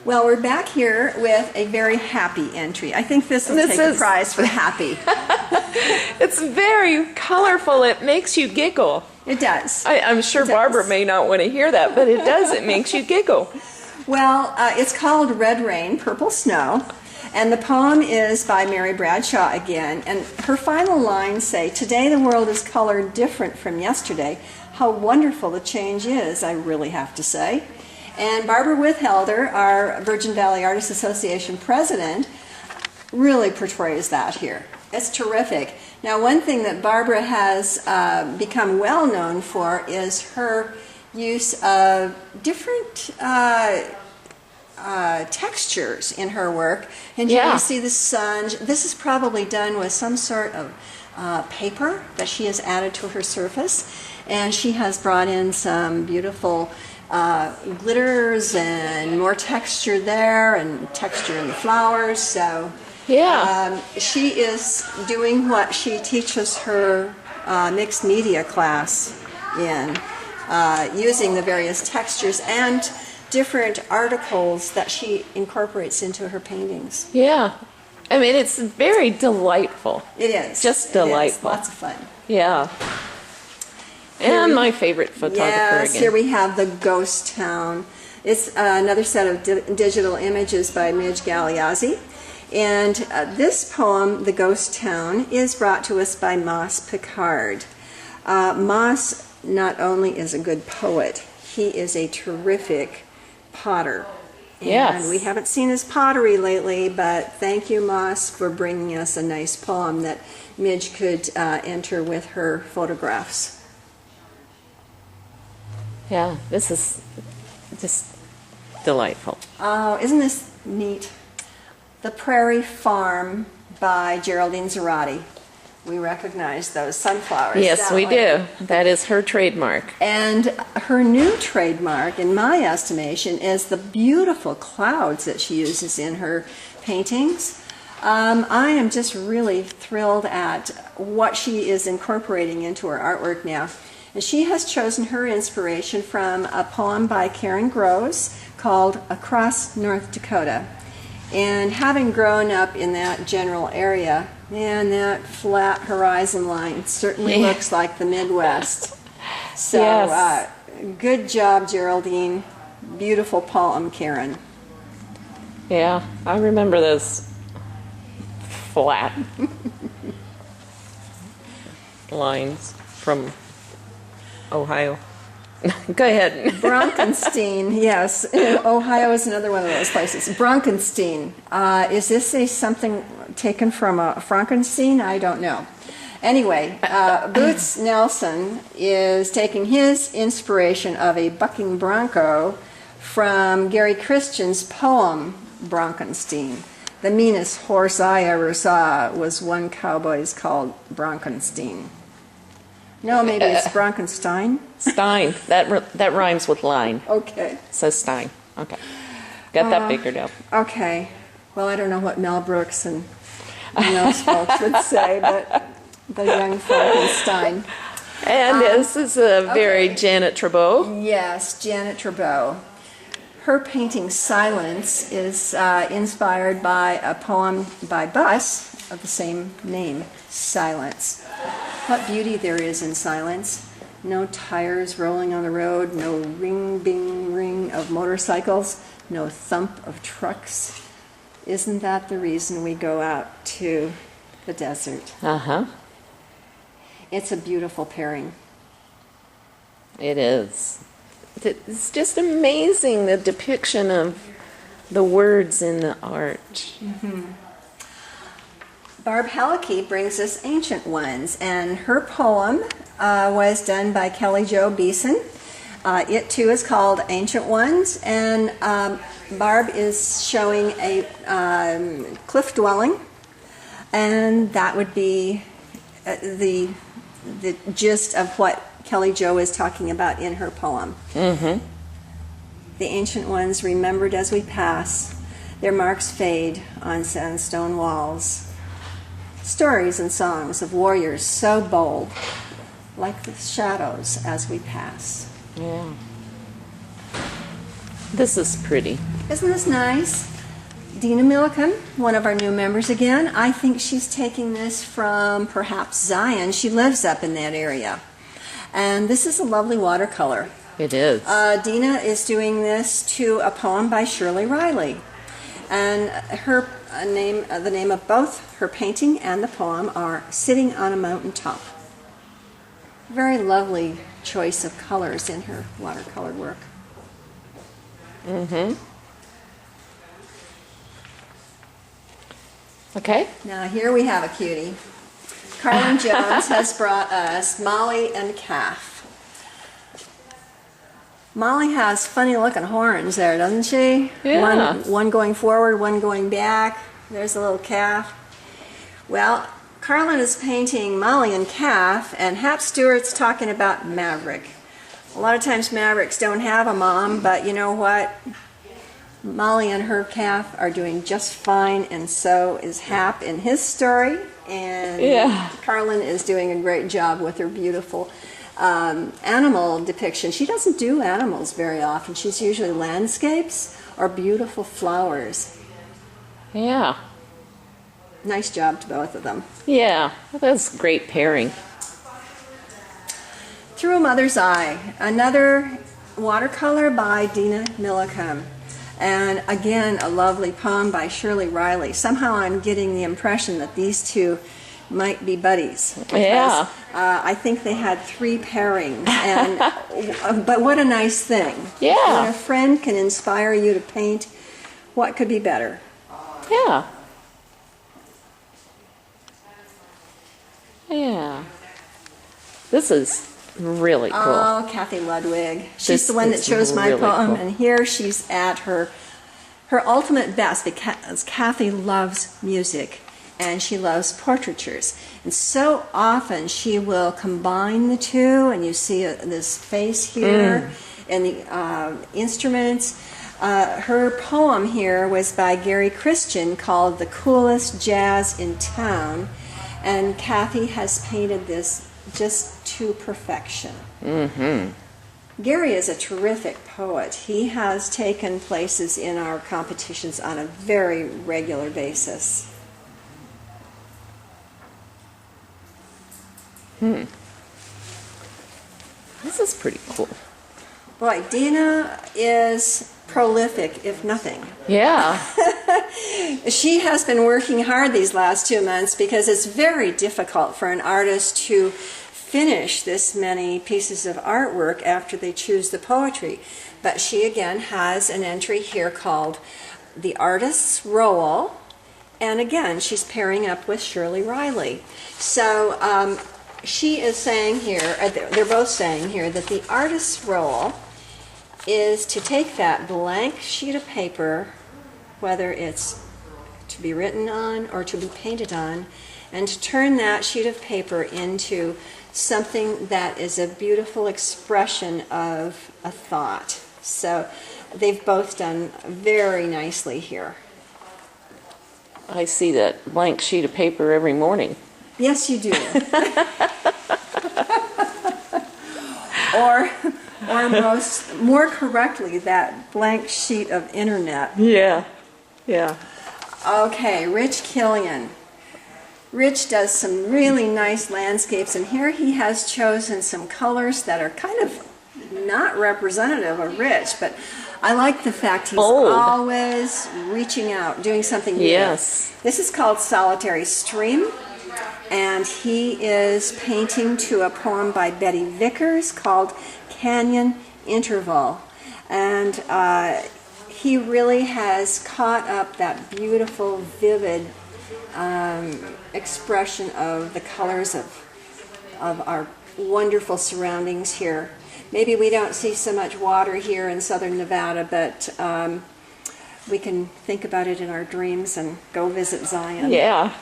Well, we're back here with a very happy entry. I think this will take the prize for happy. It's very colorful. It makes you giggle. It does. I'm sure Barbara may not want to hear that, but it does. It makes you giggle. Well, it's called Red Rain, Purple Snow, and the poem is by Mary Bradshaw again, and her final lines say, "Today the world is colored different from yesterday. How wonderful the change is, I really have to say." And Barbara Withelder, our Virgin Valley Artists Association president, really portrays that here. It's terrific. Now, one thing that Barbara has become well known for is her use of different textures in her work. And here you see the sun. This is probably done with some sort of paper that she has added to her surface. And she has brought in some beautiful glitters and more texture there and texture in the flowers. So she is doing what she teaches her mixed media class in, using the various textures and different articles that she incorporates into her paintings. Yeah. I mean, it's very delightful. It is. Just delightful. Lots of fun. Yeah. And my favorite photographer again. Here we have the Ghost Town. It's another set of digital images by Midge Galeazzi. And this poem, The Ghost Town, is brought to us by Moss Picard. Moss not only is a good poet, he is a terrific potter. And we haven't seen his pottery lately, but thank you, Moss, for bringing us a nice poem that Midge could enter with her photographs. Yeah, this is just delightful. Oh, isn't this neat? The Prairie Farm by Geraldine Zarate. We recognize those sunflowers. Yes, we do. That is her trademark. And her new trademark, in my estimation, is the beautiful clouds that she uses in her paintings. I am just really thrilled at what she is incorporating into her artwork now. And she has chosen her inspiration from a poem by Karen Groves called Across North Dakota. And having grown up in that general area, man, that flat horizon line certainly looks like the Midwest. So good job, Geraldine. Beautiful poem, Karen. Yeah, I remember those flat lines from Ohio. Go ahead. Bronkenstein, yes. Ohio is another one of those places. Bronkenstein. Is this something taken from Frankenstein? I don't know. Anyway, Boots Nelson is taking his inspiration of a bucking bronco from Gary Christian's poem, Bronkenstein. The meanest horse I ever saw was one cowboy's called Bronkenstein. No, maybe it's Bronkenstein. Stein. That rhymes with line. Okay. So Stein. Okay. Got that figured out. Okay. Well, I don't know what Mel Brooks and those folks would say, but the young Frankenstein. And this is a very Janet Trabeau. Yes, Janet Trabeau. Her painting Silence is inspired by a poem by Buss of the same name, Silence. What beauty there is in silence. No tires rolling on the road, no ring, bing, ring of motorcycles, no thump of trucks. Isn't that the reason we go out to the desert? Uh-huh. It's a beautiful pairing. It is. It's just amazing, the depiction of the words in the art. Mm-hmm. Barb Hallecky brings us Ancient Ones, and her poem was done by Kelly Jo Beeson. It too is called Ancient Ones, and Barb is showing a cliff dwelling, and that would be the gist of what Kelly Jo is talking about in her poem. Mm-hmm. The ancient ones remembered as we pass, their marks fade on sandstone walls. Stories and songs of warriors so bold, like the shadows as we pass. Yeah. This is pretty. Isn't this nice? Dina Milliken, one of our new members again. I think she's taking this from perhaps Zion. She lives up in that area. And this is a lovely watercolor. It is. Dina is doing this to a poem by Shirley Riley. And her the name of both her painting and the poem are Sitting on a Mountaintop. Very lovely choice of colors in her watercolor work. Mm-hmm. Okay. Now here we have a cutie. Carlin Jones has brought us Molly and Calf. Molly has funny looking horns there, doesn't she? Yeah. One going forward, one going back. There's a little calf. Well, Carlin is painting Molly and Calf, and Hap Stewart's talking about Maverick. A lot of times Mavericks don't have a mom, but you know what? Molly and her calf are doing just fine, and so is Hap in his story. And Yeah. Carlin is doing a great job with her beautiful animal depiction. She doesn't do animals very often. She's usually landscapes or beautiful flowers. Yeah. Nice job to both of them. Yeah. That's a great pairing. Through a Mother's Eye, another watercolor by Dina Milliken. And again, a lovely poem by Shirley Riley. Somehow I'm getting the impression that these two might be buddies. Because, Yeah. I think they had 3 pairings. And, but what a nice thing. Yeah. When a friend can inspire you to paint, what could be better? Yeah. Yeah. This is really cool. Oh, Kathy Ludwig. She's This the one that is chose my really poem, cool. and here she's at her ultimate best because Kathy loves music and she loves portraitures. And so often she will combine the two, and you see this face here and the instruments. Her poem here was by Gary Christian called The Coolest Jazz in Town, and Kathy has painted this just to perfection. Gary is a terrific poet. He has taken places in our competitions on a very regular basis. This is pretty cool. Boy, Dina is prolific, if nothing. Yeah. She has been working hard these last 2 months because it's very difficult for an artist to finish this many pieces of artwork after they choose the poetry. But she again has an entry here called The Artist's Role, and again she's pairing up with Shirley Riley. So she is saying here, they're both saying here, that the artist's role is to take that blank sheet of paper, whether it's to be written on or to be painted on, and to turn that sheet of paper into something that is a beautiful expression of a thought. So they've both done very nicely here. I see that blank sheet of paper every morning. Yes, you do. or more correctly, that blank sheet of internet. Yeah. Yeah. Okay, Rich Killian. Rich does some really nice landscapes, and here he has chosen some colors that are kind of not representative of Rich, but I like the fact he's Bold. always reaching out, doing something new. Yes. This is called Solitary Stream, and he is painting to a poem by Betty Vickers called Canyon Interval. And he really has caught up that beautiful, vivid expression of the colors of our wonderful surroundings here. Maybe we don't see so much water here in southern Nevada, but we can think about it in our dreams and go visit Zion. Yeah.